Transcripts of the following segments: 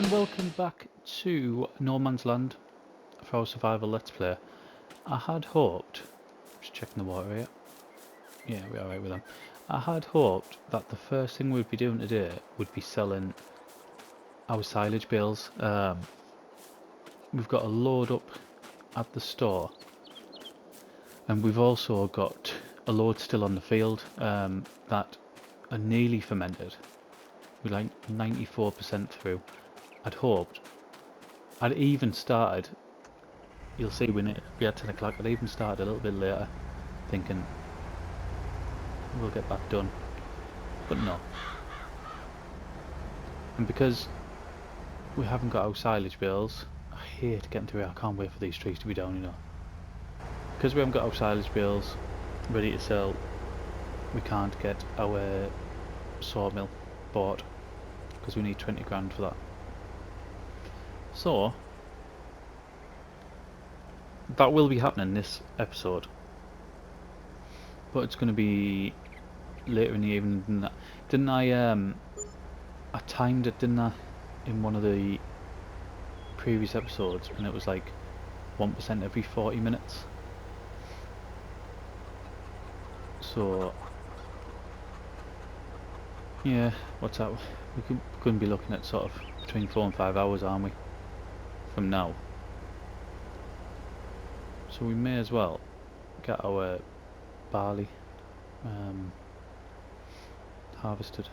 and welcome back to No Man's Land for our survival let's play. I had hoped, just checking the water here, yeah we're alright with them. I had hoped that the first thing we'd be doing today would be selling our silage bales. We've got a load up at the store and we've also got a load still on the field that are nearly fermented. We're like 94% through. I'd even started, you'll see when it be at 10 o'clock, I'd even started a little bit later, thinking we'll get that done, but no. And because we haven't got our silage bales, I hate getting through it, I can't wait for these trees to be down, you know. Because we haven't got our silage bales ready to sell, we can't get our sawmill bought, because we need 20 grand for that. So, that will be happening this episode, but it's going to be later in the evening than that. Didn't I timed it, didn't I, in one of the previous episodes, and it was like 1% every 40 minutes. So, yeah, what's that? We could be looking at sort of between 4 and 5 hours, aren't we, from now? So we may as well get our barley harvested.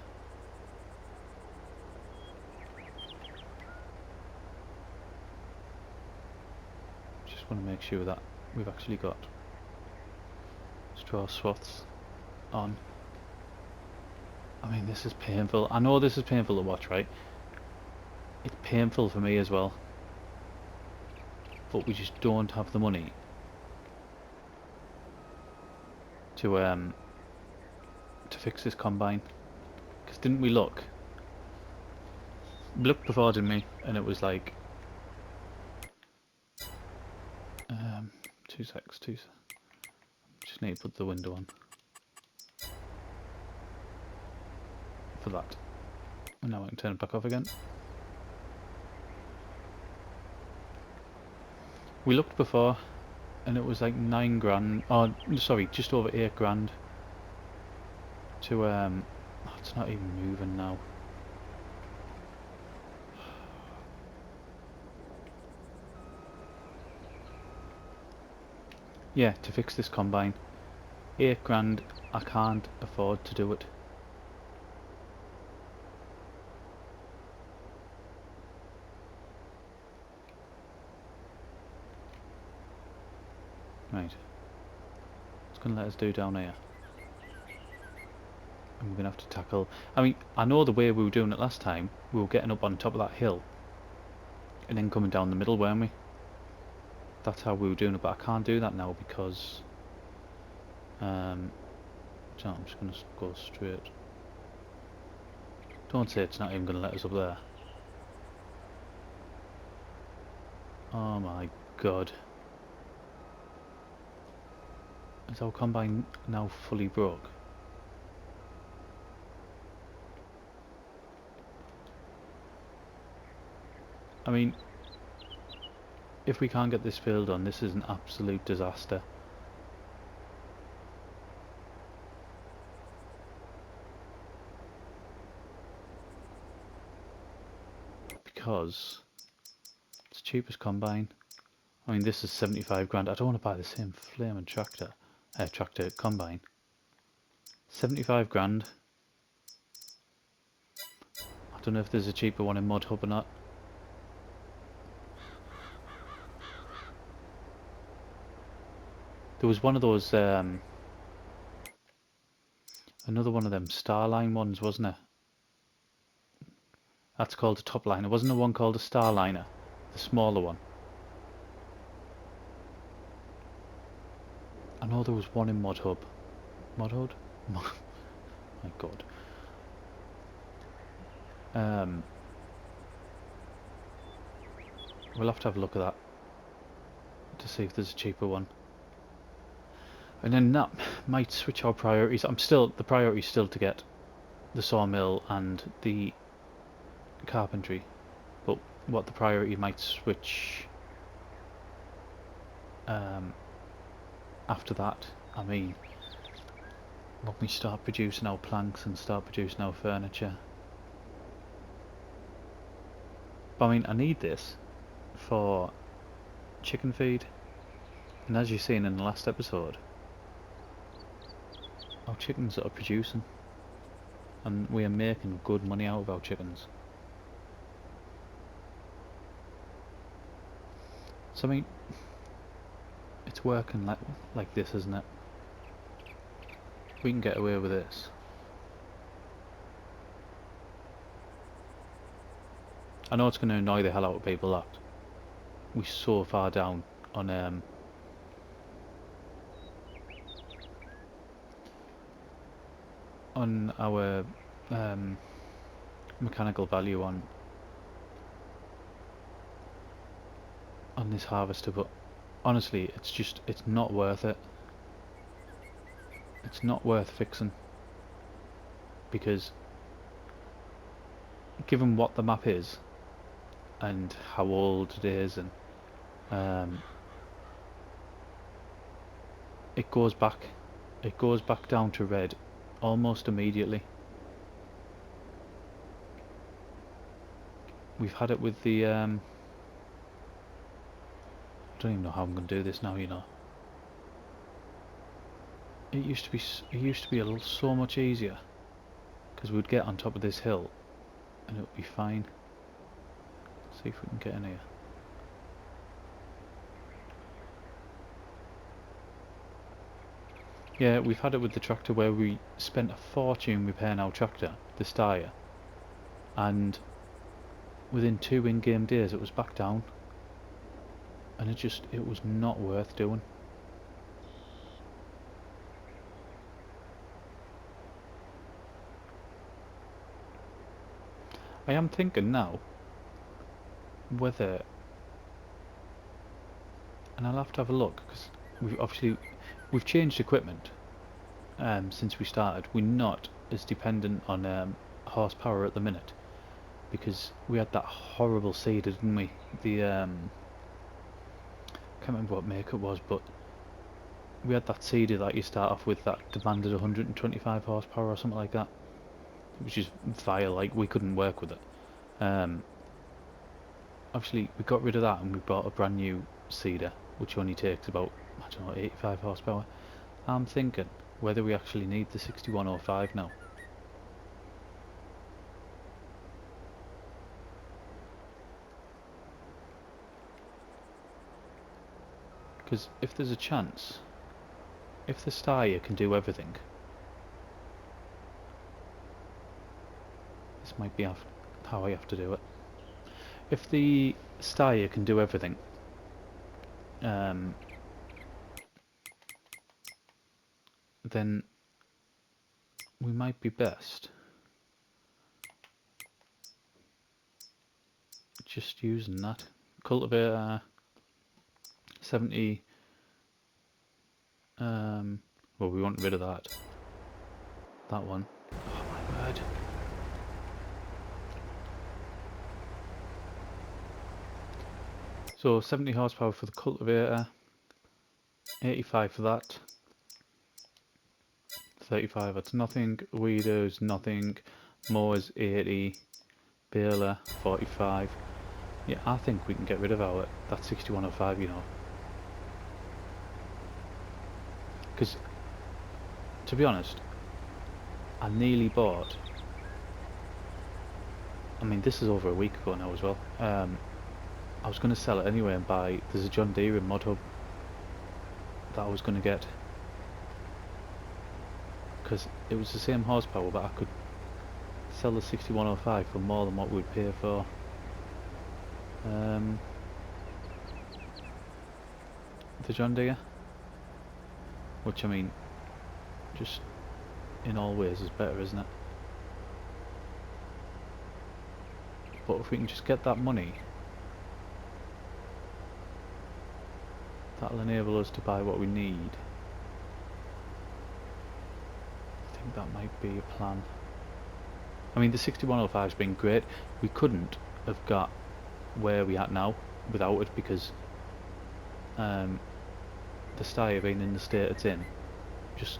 Just want to make sure that we've actually got straw swaths on. I mean, this is painful. I know this is painful to watch, right? It's painful for me as well. But we just don't have the money to fix this combine. Because didn't we look? We looked before, didn't we? And it was like 2 secs. Just need to put the window on for that. And now I can turn it back off again. We looked before and it was like 9 grand, oh sorry, just over 8 grand to oh, it's not even moving now. Yeah, to fix this combine. 8 grand, I can't afford to do it. Right. It's going to let us do down here. And we're going to have to tackle... I mean, I know the way we were doing it last time. We were getting up on top of that hill. And then coming down the middle, weren't we? That's how we were doing it, but I can't do that now because... so I'm just going to go straight. Don't say it's not even going to let us up there. Oh my god. Is our combine now fully broke? I mean, if we can't get this field on, this is an absolute disaster. Because it's the cheapest combine. I mean, this is 75 grand. I don't want to buy the same flaming tractor combine. 75 grand. I don't know if there's a cheaper one in Mod Hub or not. There was one of those, another one of them Starline ones, wasn't it? That's called a top liner. Wasn't there one called a Starliner? The smaller one. I know there was one in Mod Hub. Mod Hub? My god. We'll have to have a look at that to see if there's a cheaper one. And then that might switch our priorities. The priority is still to get the sawmill and the carpentry, but what the priority might switch after that. I mean, when we start producing our planks and start producing our furniture. But I mean, I need this for chicken feed, and as you've seen in the last episode, our chickens are producing, and we are making good money out of our chickens. So I mean, it's working like this, isn't it? We can get away with this. I know it's going to annoy the hell out of people that we're so far down on our mechanical value on this harvester, but honestly, it's not worth it. It's not worth fixing, because given what the map is and how old it is, and it goes back down to red almost immediately. We've had it with the I don't even know how I'm going to do this now, you know. It used to be so much easier, because we'd get on top of this hill and it would be fine. Let's see if we can get in here. Yeah, we've had it with the tractor where we spent a fortune repairing our tractor, the Steyr, and within 2 in-game days it was back down, and it was not worth doing. I am thinking now whether, and I'll have to have a look, because we've changed equipment since we started. We're not as dependent on horsepower at the minute, because we had that horrible seeder, didn't we? The can't remember what make it was, but we had that seeder that you start off with that demanded 125 horsepower or something like that, which is vile. Like, we couldn't work with it. Obviously we got rid of that and we bought a brand new seeder, which only takes about, I don't know, 85 horsepower. I'm thinking whether we actually need the 6105 now. Because if there's a chance, if the Steyr can do everything, this might be how I have to do it. If the Steyr can do everything, then we might be best just using that. Cultivator 70, well, we want rid of that one. Oh my word. So 70 horsepower for the cultivator, 85 for that, 35 that's nothing, weeders nothing, mowers 80, baler 45. Yeah, I think we can get rid of that 6105, you know. Because, to be honest, I nearly bought, I mean this is over a week ago now as well, I was going to sell it anyway and buy, there's a John Deere in Mod Hub that I was going to get, because it was the same horsepower, but I could sell the 6105 for more than what we'd pay for the John Deere, which, I mean, just in all ways is better, isn't it? But if we can just get that money, that'll enable us to buy what we need. I think that might be a plan. I mean, the 6105's been great. We couldn't have got where we at now without it, because the stye being in the state it's in, just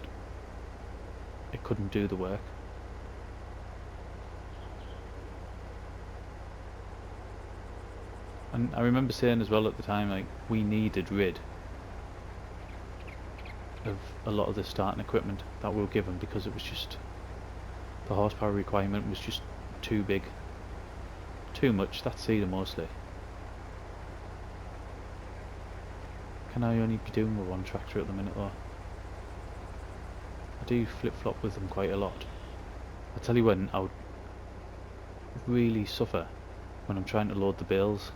it couldn't do the work. And I remember saying as well at the time, like, we needed rid of a lot of the starting equipment that we were given, because it was just, the horsepower requirement was just too big, too much. That's cedar mostly. Can I only be doing with one tractor at the minute though? I do flip-flop with them quite a lot. I tell you when I would really suffer, when I'm trying to load the bales,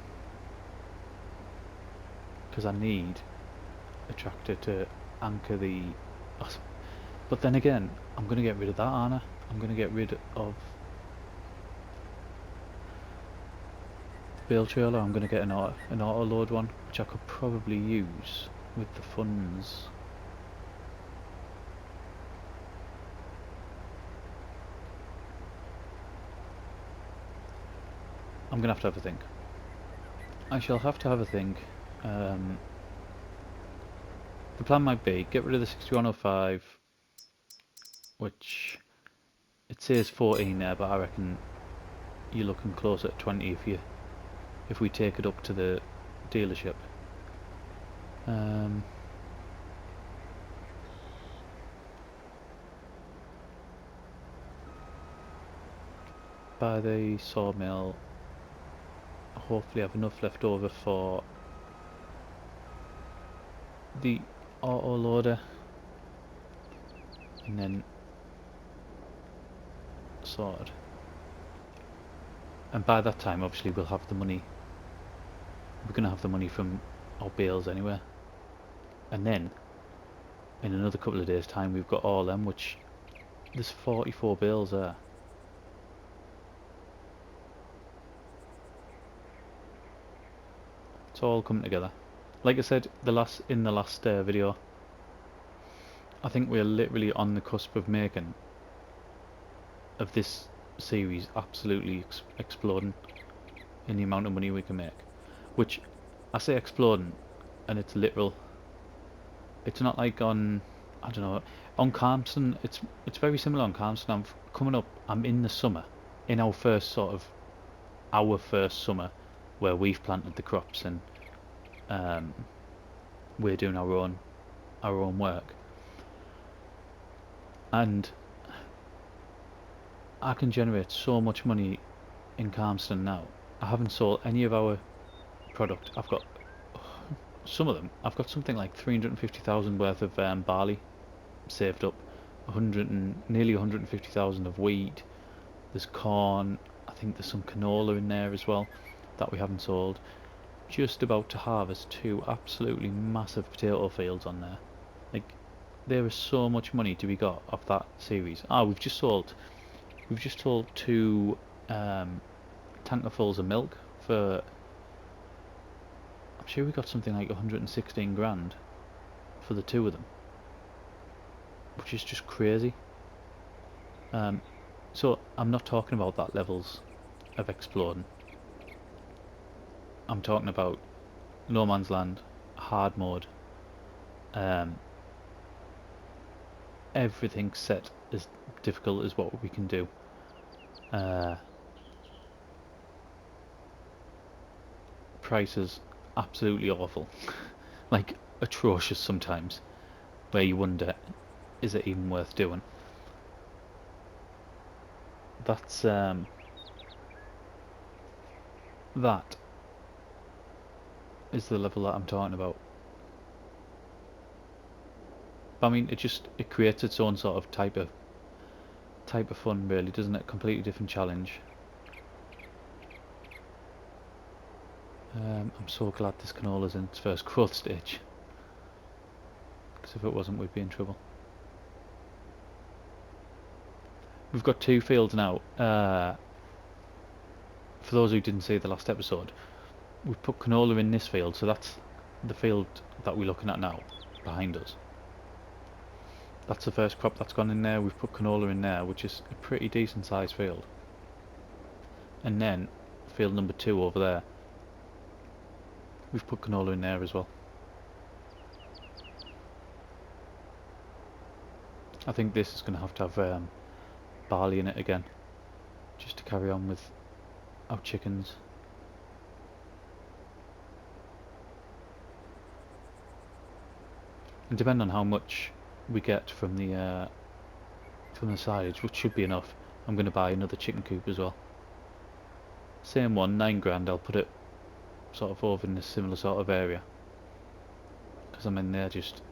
because I need a tractor to anchor the... But then again, I'm going to get rid of that, aren't I? I'm going to get rid of the bale trailer. I'm going to get an auto load one, which I could probably use with the funds. I'm going to have a think. I shall have to have a think. The plan might be get rid of the 6105, which it says 14 there, but I reckon you're looking closer at 20 if we take it up to the dealership. By the sawmill, hopefully have enough left over for the auto loader, and then sorted. And by that time, obviously, we'll have the money. We're going to have the money from our bales anyway. And then, in another couple of days' time, we've got all them, which there's 44 bales there. It's all coming together. Like I said, in the last video, I think we're literally on the cusp of making of this series absolutely exploding in the amount of money we can make. Which I say exploding, and it's literal. It's not like on, I don't know, on Calmston. It's very similar on Calmston. I'm in the summer, in our first summer where we've planted the crops and we're doing our own work, and I can generate so much money in Calmston now. I haven't sold any of our product. I've got some of them. I've got something like 350,000 worth of barley saved up, nearly 150,000 of wheat. There's corn. I think there's some canola in there as well that we haven't sold. Just about to harvest 2 absolutely massive potato fields on there. Like, there is so much money to be got off that series. We've just sold 2 tankerfuls of milk for, I'm sure we got something like 116 grand for the 2 of them, which is just crazy. So I'm not talking about that levels of exploding. I'm talking about no man's land, hard mode. Everything set as difficult as what we can do. Prices absolutely awful, like atrocious sometimes, where you wonder, is it even worth doing? That's that is the level that I'm talking about. But I mean, it creates its own sort of type of fun, really, doesn't it? Completely different challenge. I'm so glad this canola's in its first growth stage, because if it wasn't, we'd be in trouble. We've got 2 fields now. For those who didn't see the last episode, we put canola in this field, so that's the field that we're looking at now behind us. That's the first crop that's gone in there. We've put canola in there, which is a pretty decent sized field. And then field number 2 over there We've put canola in there as well. I think this is going to have barley in it again, just to carry on with our chickens. And depending on how much we get from the silage, which should be enough, I'm going to buy another chicken coop as well. Same one, 9 grand. I'll put it sort of over in a similar sort of area, because I mean they're just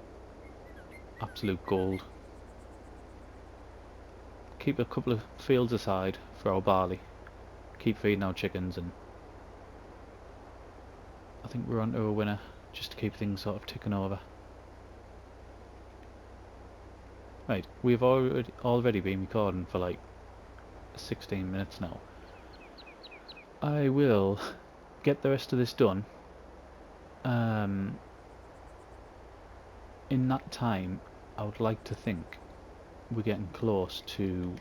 absolute gold. Keep a couple of fields aside for our barley. Keep feeding our chickens, and I think we're onto a winner, just to keep things sort of ticking over. Right, we've already been recording for like 16 minutes now. I will get the rest of this done. In that time, I would like to think we're getting close to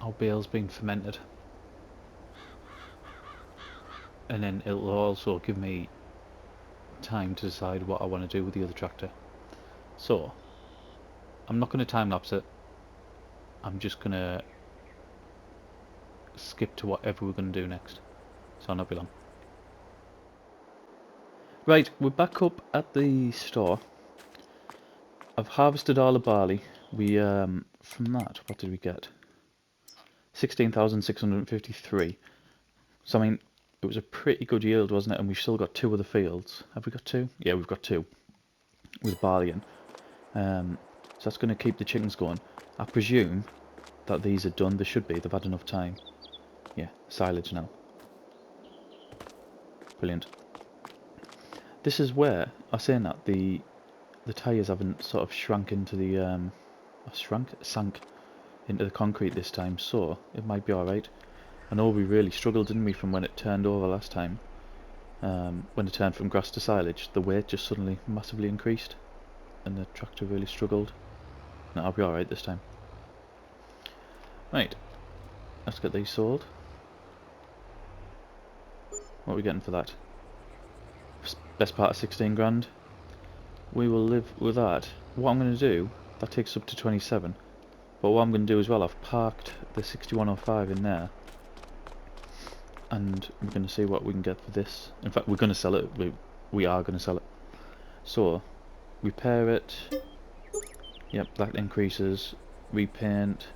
our bales being fermented, and then it'll also give me time to decide what I want to do with the other tractor. So I'm not going to time lapse it. I'm just going to skip to whatever we're going to do next, so I'll not be long. Right, we're back up at the store. I've harvested all the barley. We from that, what did we get? 16,653. So I mean, it was a pretty good yield, wasn't it? And we've still got 2 other fields. Have we got 2? Yeah, we've got 2 with barley in. So that's going to keep the chickens going. I presume that these are done. They should be. They've had enough time. Yeah, silage now. Brilliant. This is where, I was saying that, the tyres haven't sort of shrunk into the, sank into the concrete this time, so it might be alright. I know we really struggled, didn't we, from when it turned over last time. When it turned from grass to silage, the weight just suddenly massively increased, and the tractor really struggled. No, I'll be alright this time. Right, let's get these sold. What are we getting for that? Best part of 16 grand. We will live with that. What I'm going to do, that takes up to 27. But what I'm going to do as well, I've parked the 6105 in there. And we're going to see what we can get for this. In fact, we're going to sell it. We are going to sell it. So, repair it. Yep, that increases. Repaint.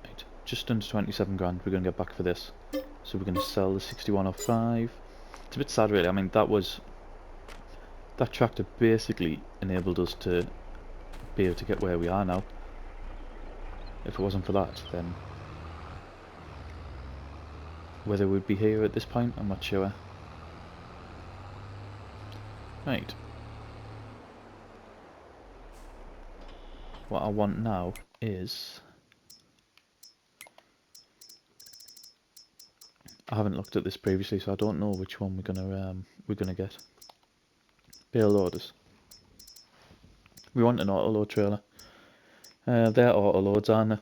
Right, just under 27 grand we're going to get back for this. So we're going to sell the 6105. It's a bit sad really. I mean, that tractor basically enabled us to be able to get where we are now. If it wasn't for that, then whether we'd be here at this point, I'm not sure. Right. What I want now is, I haven't looked at this previously, so I don't know which one we're gonna get. Bale loaders. We want an auto load trailer. They're auto loads, aren't they?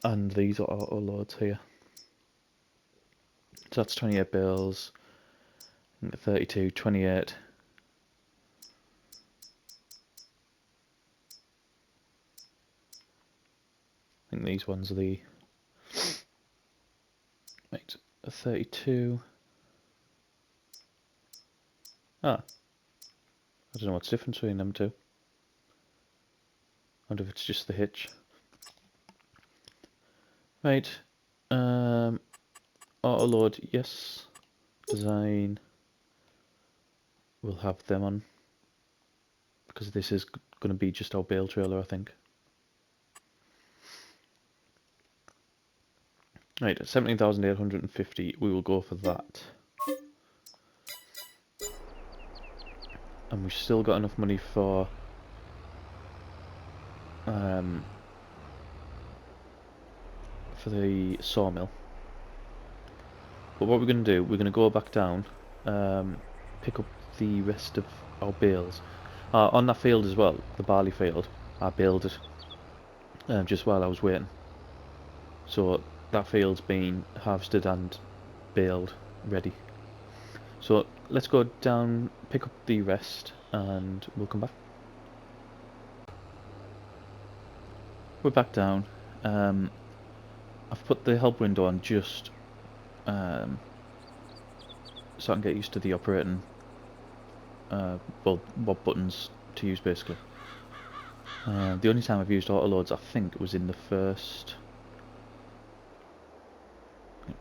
And these are auto loads here. So that's 28 bales. 32, 28. I think these ones are the, right, a 32. Ah, I don't know what's different between them two. I wonder if it's just the hitch. Right, auto load, yes. Design, we'll have them on, because this is going to be just our bale trailer, I think. Right, 17,850, we will go for that. And we've still got enough money for the sawmill. But what we're going to do, we're going to go back down, pick up the rest of our bales. On that field as well, the barley field, I baled it just while I was waiting. So that field's been harvested and baled, ready. So let's go down, pick up the rest, and we'll come back. We're back down. I've put the help window on just so I can get used to the operating, well, what buttons to use basically. The only time I've used autoloads, I think, was in the first.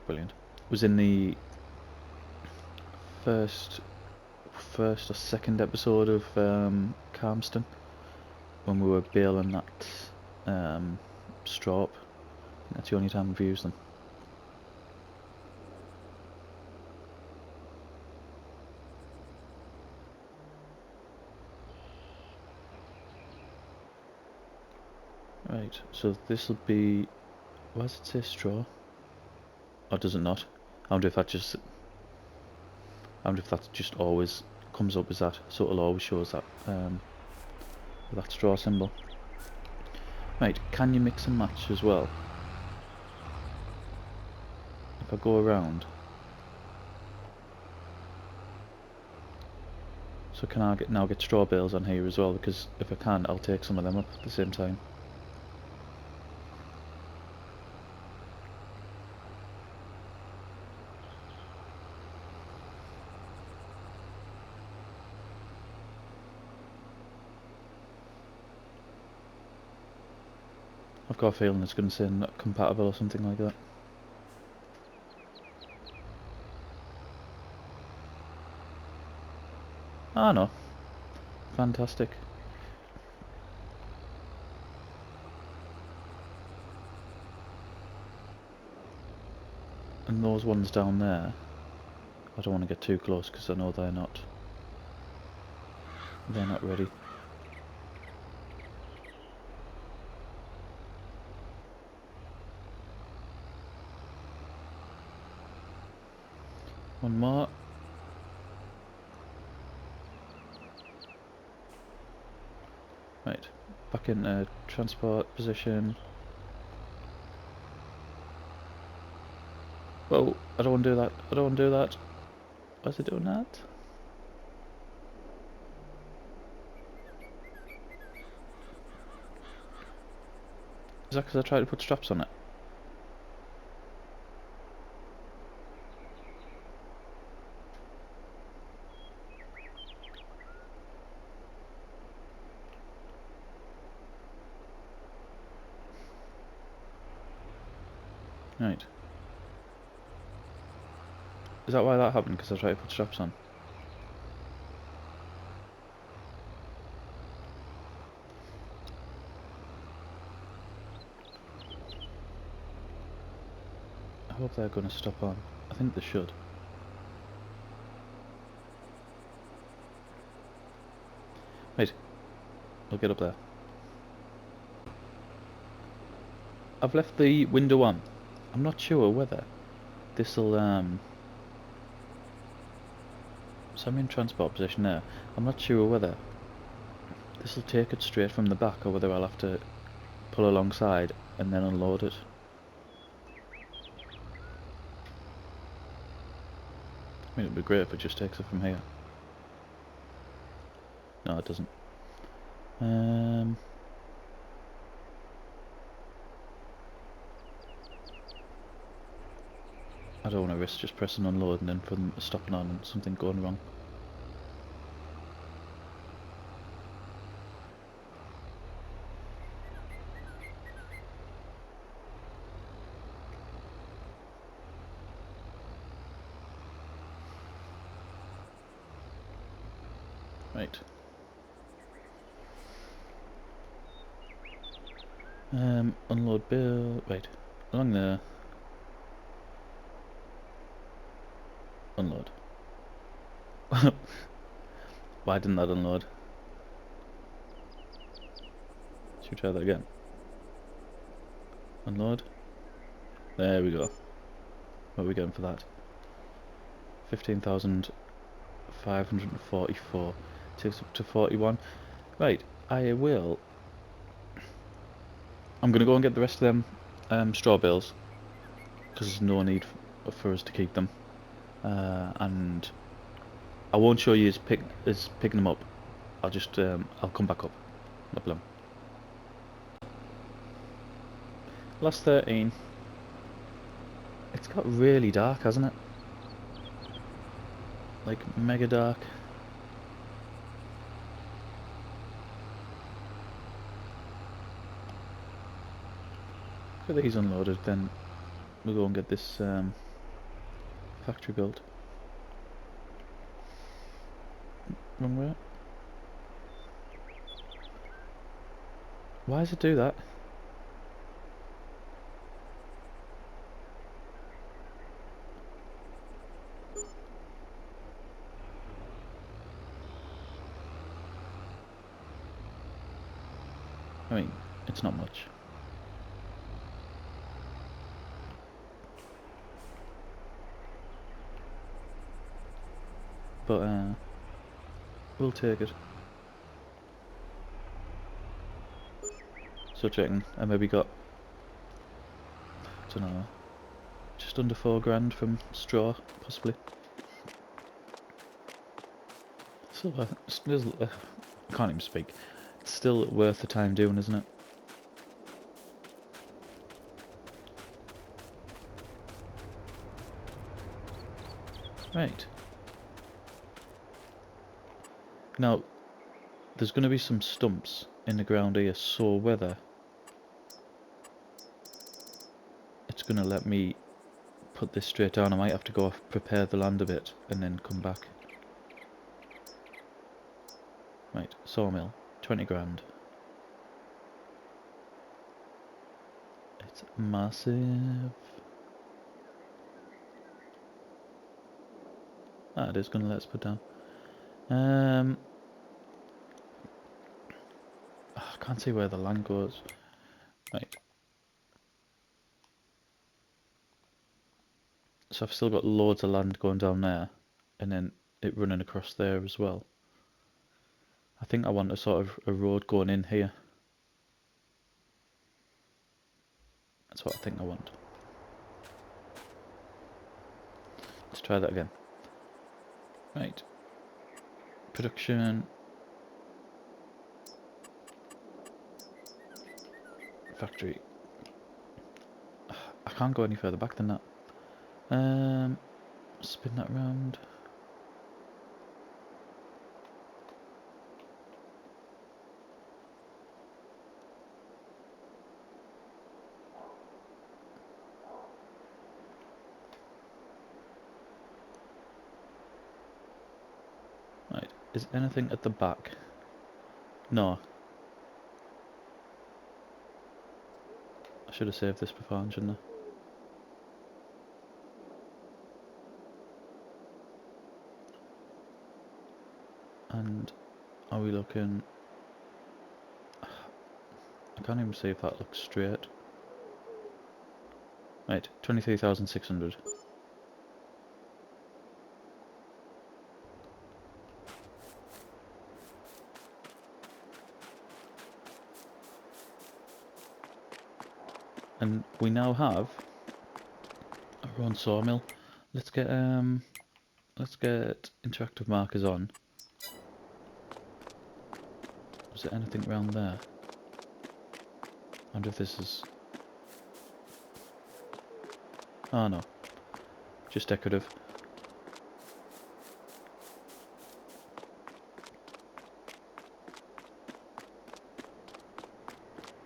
Brilliant. Was in the first or second episode of Calmston when we were baling that straw up. That's the only time I've used them. Right, so this will be. Why does it say straw? Or does it not? I wonder if that just. I wonder if that just always comes up as that, so it'll always show us that that straw symbol. Right, can you mix and match as well? If I go around. So can I now get straw bales on here as well? Because if I can, I'll take some of them up at the same time. I've got a feeling it's going to say not compatible or something like that. Ah no. Fantastic. And those ones down there, I don't want to get too close because I know they're not ready. One more. Right, back in transport position. Whoa, I don't want to do that. I don't want to do that. Why is it doing that? Is that because I tried to put straps on it? Right. Is that why that happened? Because I tried to put straps on? I hope they're going to stop on. I think they should. Right. I'll get up there. I've left the window on. I'm not sure whether this'll so I'm in transport position there. I'm not sure whether this'll take it straight from the back or whether I'll have to pull alongside and then unload it. I mean, it'd be great if it just takes it from here. No, it doesn't. I don't want to risk just pressing unload and then for them stopping on and something going wrong. Right. Unload bill. Wait. Along there. Unload. Why didn't that unload? Should we try that again? Unload. There we go. What are we getting for that? 15,544. Takes up to 41. Right, I will. I'm gonna go and get the rest of them straw bales. because there's no need for us to keep them. And I won't show you as picking them up. I'll just I'll come back up. No problem. Last 13. It's got really dark, hasn't it? Like mega dark. Get these unloaded, then we'll go and get this factory built. Wrong way. Why does it do that? I mean, it's not much. But we'll take it. So checking, I maybe got, I don't know, just under 4 grand from straw, possibly. So still, I can't even speak. It's still worth the time doing, isn't it? Right. Now, there's going to be some stumps in the ground here, so whether it's going to let me put this straight down, I might have to go off, prepare the land a bit, and then come back. Right, sawmill, 20 grand. It's massive. Ah, it is going to let us put down. I can't see where the land goes. Right. So I've still got loads of land going down there, and then it running across there as well. I think I want a sort of a road going in here. That's what I think I want. Let's try that again. Right. Production. Factory. I can't go any further back than that. Spin that round. Right. Is anything at the back? No. I should have saved this before, shouldn't I? And are we looking? I can't even see if that looks straight. Right, 23,600. And we now have our own sawmill. Let's get interactive markers on. Is there anything around there? I wonder if this is... Oh no, just decorative.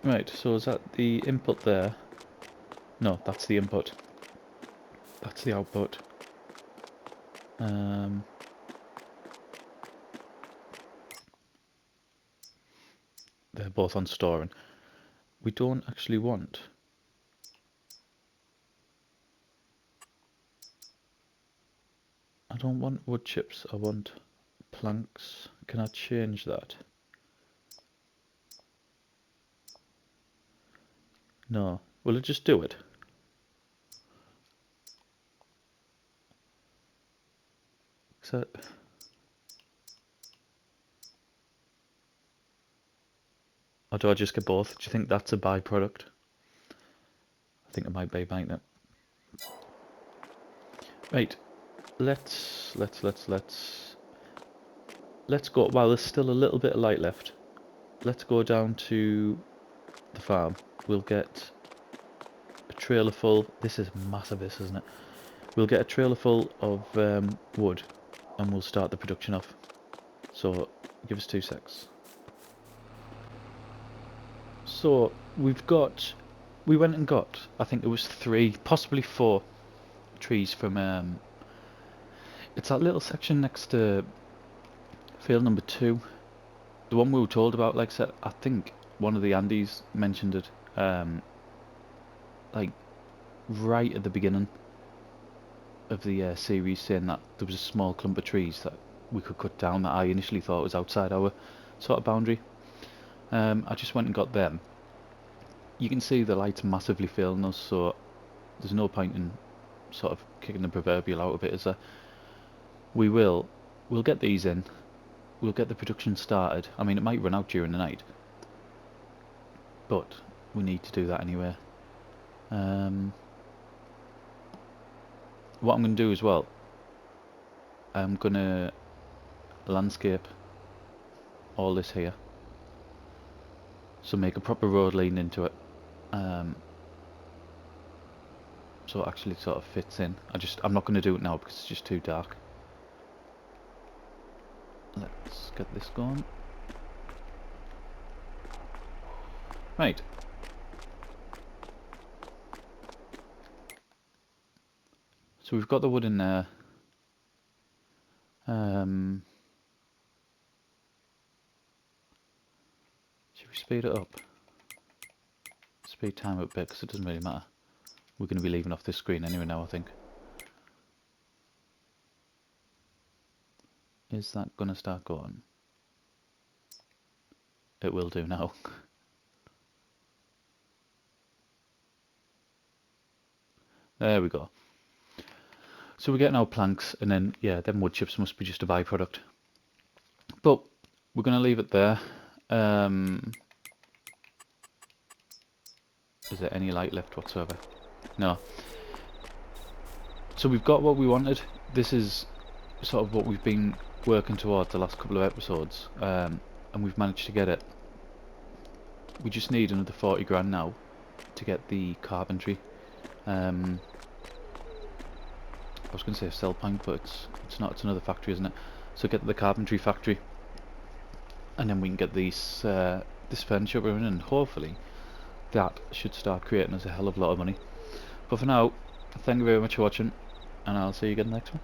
Right, so is that the input there? No, that's the input. That's the output. They're both on storing. We don't actually want... I don't want wood chips, I want planks. Can I change that? No. Will it just do it? So... Or do I just get both? Do you think that's a byproduct? I think it might be, mightn't it? Right, let's go, while there's still a little bit of light left, let's go down to the farm. We'll get a trailer full, this is massive, this, isn't it? We'll get a trailer full of wood and we'll start the production off. So, give us 2 secs. So, we went and got, I think it was 3, possibly 4 trees from, it's that little section next to field number 2. The one we were told about, like I said, I think one of the Andes mentioned it, like, right at the beginning of the series, saying that there was a small clump of trees that we could cut down that I initially thought was outside our sort of boundary. I just went and got them. You can see the light's massively failing us, so there's no point in sort of kicking the proverbial out of it, is there? We'll get these in, we'll get the production started. I mean, it might run out during the night, but we need to do that anyway. What I'm going to do as well, I'm going to landscape all this here, so make a proper road leading into it, so it actually sort of fits in. I'm not going to do it now because it's just too dark. Let's get this going. Right. So we've got the wood in there. Should we speed it up? Speed time up a bit because it doesn't really matter. We're going to be leaving off this screen anyway now, I think. Is that going to start going? It will do now. There we go. So we're getting our planks, and then, yeah, them wood chips must be just a byproduct. But we're going to leave it there. Is there any light left whatsoever? No. So we've got what we wanted. This is sort of what we've been working towards the last couple of episodes, and we've managed to get it. We just need another 40 grand now to get the carpentry. I was going to say a sell point, but it's not. It's another factory, isn't it? So get the carpentry factory, and then we can get these this furniture running, and hopefully that should start creating us a hell of a lot of money. But for now, thank you very much for watching, and I'll see you again next one.